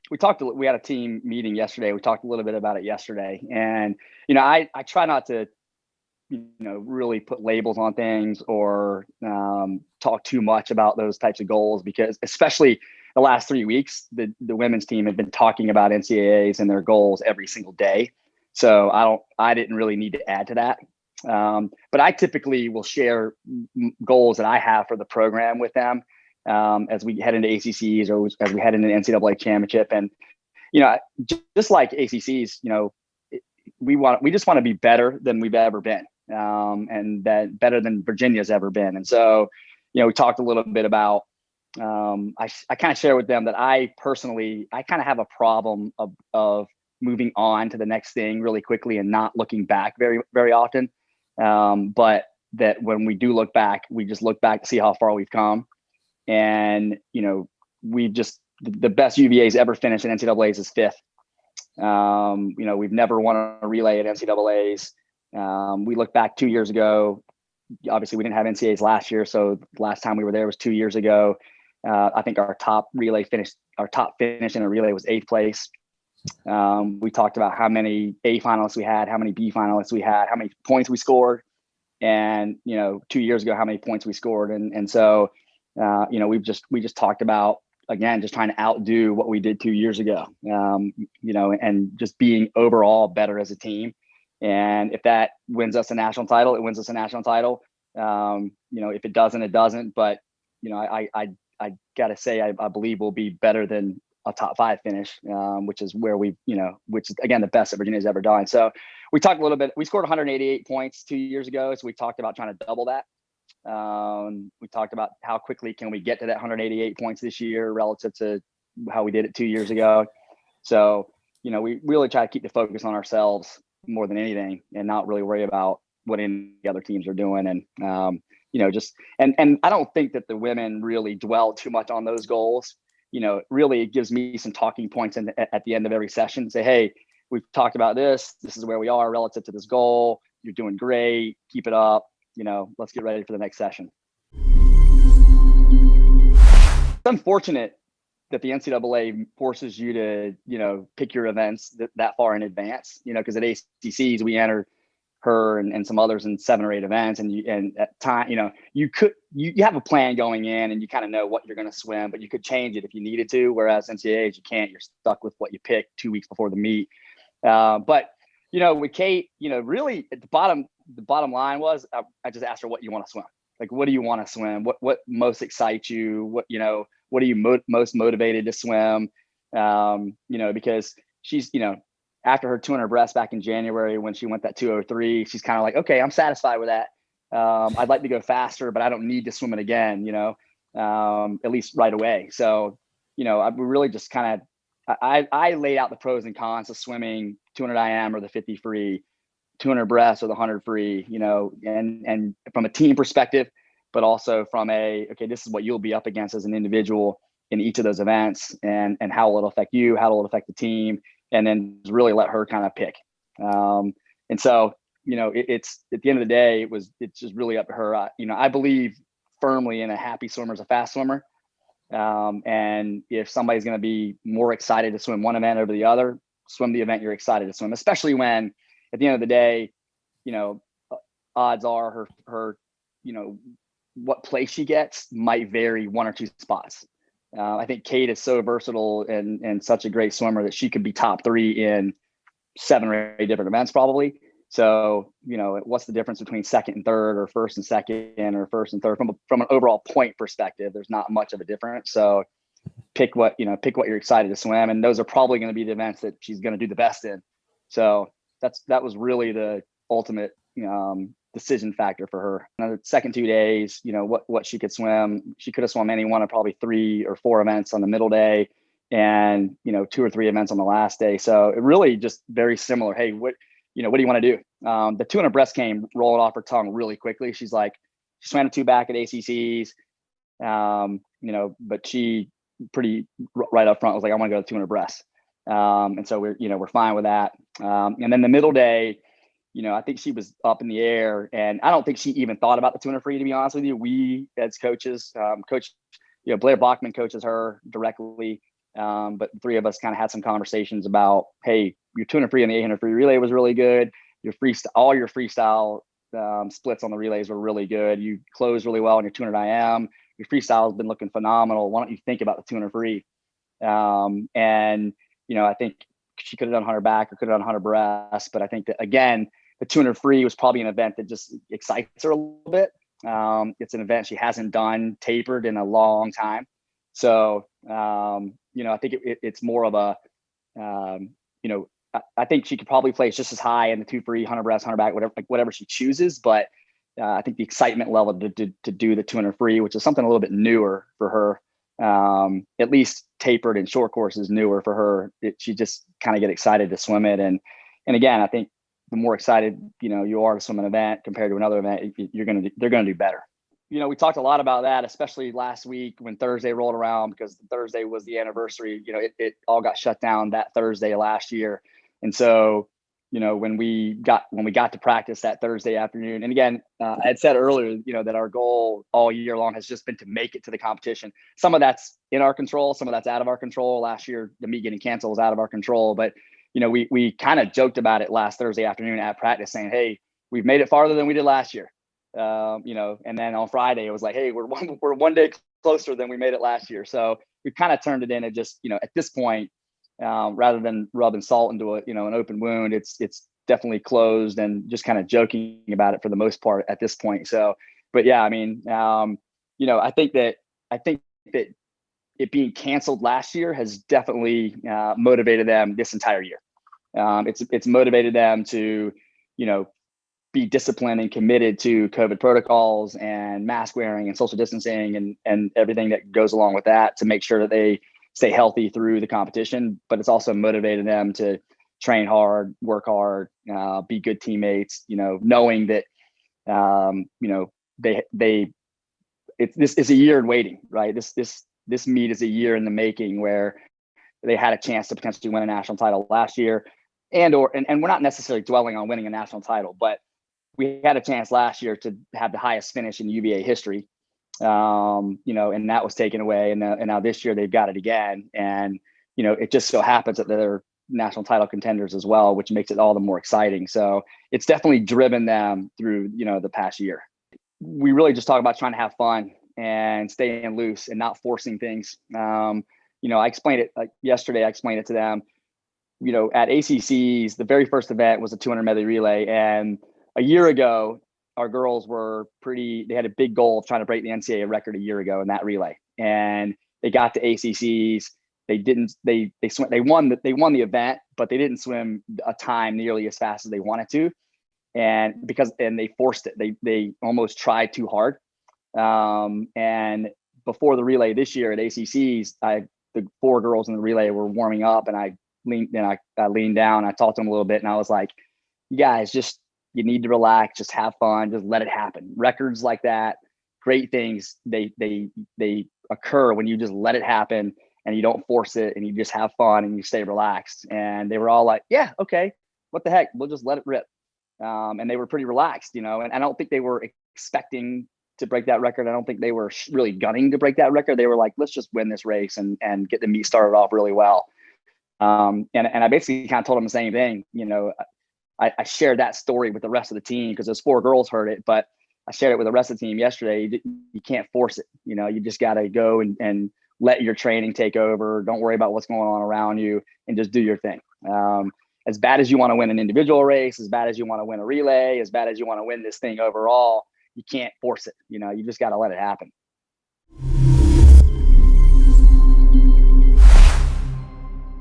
we had a team meeting yesterday. We talked a little bit about it yesterday. And, I try not to, really put labels on things or talk too much about those types of goals, because especially the last 3 weeks, the women's team had been talking about NCAAs and their goals every single day. So I didn't really need to add to that. But I typically will share goals that I have for the program with them as we head into ACCs or as we head into the NCAA championship. And, just like ACCs, we just want to be better than we've ever been, and that better than Virginia's ever been. And so, we talked a little bit about, I kind of share with them that I kind of have a problem of moving on to the next thing really quickly and not looking back very, very often. But that when we do look back, we just look back to see how far we've come. And, the best UVA's ever finished in NCAAs is fifth. We've never won a relay at NCAAs. We look back 2 years ago. Obviously, we didn't have NCAAs last year, so last time we were there was 2 years ago. I think our top finish in a relay was 8th place. We talked about how many A finalists we had, how many B finalists we had, how many points we scored, and 2 years ago how many points we scored, and so we just talked about, again, just trying to outdo what we did 2 years ago, and just being overall better as a team. And if that wins us a national title, it wins us a national title. If it doesn't, it doesn't. But I gotta say, I believe we'll be better than a top 5 finish, which is where which is again the best that Virginia's ever done. So we talked a little bit. We scored 188 points 2 years ago, so we talked about trying to double that. We talked about how quickly can we get to that 188 points this year relative to how we did it 2 years ago. So, we really try to keep the focus on ourselves more than anything and not really worry about what any other teams are doing. And, and I don't think that the women really dwell too much on those goals. Really it gives me some talking points at the end of every session. Say, hey, we've talked about this. This is where we are relative to this goal. You're doing great. Keep it up. Let's get ready for the next session. It's unfortunate that the NCAA forces you to, pick your events that far in advance, because at ACCs, we enter her and some others in 7 or 8 events. And at time, you have a plan going in and you kind of know what you're going to swim, but you could change it if you needed to. Whereas NCAAs, you can't, you're stuck with what you pick 2 weeks before the meet. But with Kate, really at the bottom line was I just asked her, what you want to swim? Like, what do you want to swim? What most excites you? What are you most motivated to swim? Because she's, after her 200 breast back in January, when she went that 203, she's kind of like, okay, I'm satisfied with that. I'd like to go faster, but I don't need to swim it again, at least right away. So, we really just kind of, I laid out the pros and cons of swimming 200 IM or the 50 free, 200 breast or the 100 free, and from a team perspective, but also from okay, this is what you'll be up against as an individual in each of those events, and how will it affect you, how will it affect the team, and then really let her kind of pick. And so, it's at the end of the day, it's just really up to her. I believe firmly in a happy swimmer is a fast swimmer. And if somebody's going to be more excited to swim one event over the other, swim the event you're excited to swim, especially when at the end of the day, odds are her, what place she gets might vary 1 or 2 spots. I think Kate is so versatile and such a great swimmer that she could be top 3 in 7 or 8 different events probably. So, what's the difference between second and third, or first and second, or first and third from an overall point perspective? There's not much of a difference. So pick what you're excited to swim. And those are probably going to be the events that she's going to do the best in. So that was really the ultimate, decision factor for her. The second 2 days, what she could swim. She could have swum any one of probably 3 or 4 events on the middle day, and 2 or 3 events on the last day. So it really just very similar. Hey, what do you want to do? The 200 breast came rolling off her tongue really quickly. She swam a 2 back at ACCs, but she pretty right up front was like, I want to go to 200 breast. And so we're fine with that. And then the middle day, I think she was up in the air, and I don't think she even thought about the 200 free, to be honest with you. We as coaches, Blair Bachman coaches her directly. But the three of us kind of had some conversations about, hey, your 200 free and the 800 free relay was really good. All your freestyle splits on the relays were really good. You closed really well on your 200 IM. Your freestyle has been looking phenomenal. Why don't you think about the 200 free? And, I think she could have done 100 back or could have done 100 breast. But I think that, again, the 200 free was probably an event that just excites her a little bit. It's an event she hasn't done tapered in a long time. So, I think it's more of a, I think she could probably place just as high in the 2 free, 100 breast, 100 back, whatever she chooses. But I think the excitement level to do the 200 free, which is something a little bit newer for her, at least tapered and short course is newer for her. She just kind of get excited to swim it. And again, I think the more excited, you are to swim an event compared to another event, they're going to do better. We talked a lot about that, especially last week when Thursday rolled around, because Thursday was the anniversary. It all got shut down that Thursday last year. And so, when we got to practice that Thursday afternoon, and again, I had said earlier, that our goal all year long has just been to make it to the competition. Some of that's in our control, some of that's out of our control. Last year, the meet getting canceled was out of our control, but we kind of joked about it last Thursday afternoon at practice, saying, hey, we've made it farther than we did last year. And then on Friday, it was like, hey, we're one day closer than we made it last year. So we kind of turned it into just, at this point, rather than rubbing salt into an open wound, it's definitely closed, and just kind of joking about it for the most part at this point. So, but yeah, I mean, I think that it being canceled last year has definitely motivated them this entire year. It's motivated them to, be disciplined and committed to COVID protocols and mask wearing and social distancing and everything that goes along with that, to make sure that they stay healthy through the competition. But it's also motivated them to train hard, work hard, be good teammates, knowing that, this is a year in waiting, right? This meet is a year in the making, where they had a chance to potentially win a national title last year, and we're not necessarily dwelling on winning a national title, but we had a chance last year to have the highest finish in UVA history, and that was taken away. And now this year they've got it again. And, it just so happens that they're national title contenders as well, which makes it all the more exciting. So it's definitely driven them through, the past year. We really just talk about trying to have fun and staying loose and not forcing things. I explained it yesterday. I explained it to them, at ACCs, the very first event was a 200 medley relay. And a year ago, our girls they had a big goal of trying to break the NCAA record a year ago in that relay. And they got to ACCs. They won the event, but they didn't swim a time nearly as fast as they wanted to. And they forced it. They almost tried too hard. And before the relay this year at ACCs, the 4 girls in the relay were warming up, and I leaned down, I talked to them a little bit, and I was like, you guys, you need to relax, just have fun, just let it happen. Records like that, great things, they occur when you just let it happen and you don't force it, and you just have fun and you stay relaxed. And they were all like, yeah, okay, what the heck, we'll just let it rip. And they were pretty relaxed, and I don't think they were expecting to break that record. I don't think they were really gunning to break that record. They were like, let's just win this race and get the meet started off really well. And I basically kind of told them the same thing. I shared that story with the rest of the team because those 4 girls heard it, but I shared it with the rest of the team yesterday. You can't force it. You just got to go and let your training take over. Don't worry about what's going on around you, and just do your thing. As bad as you want to win an individual race, as bad as you want to win a relay, as bad as you want to win this thing overall, you can't force it. You just got to let it happen.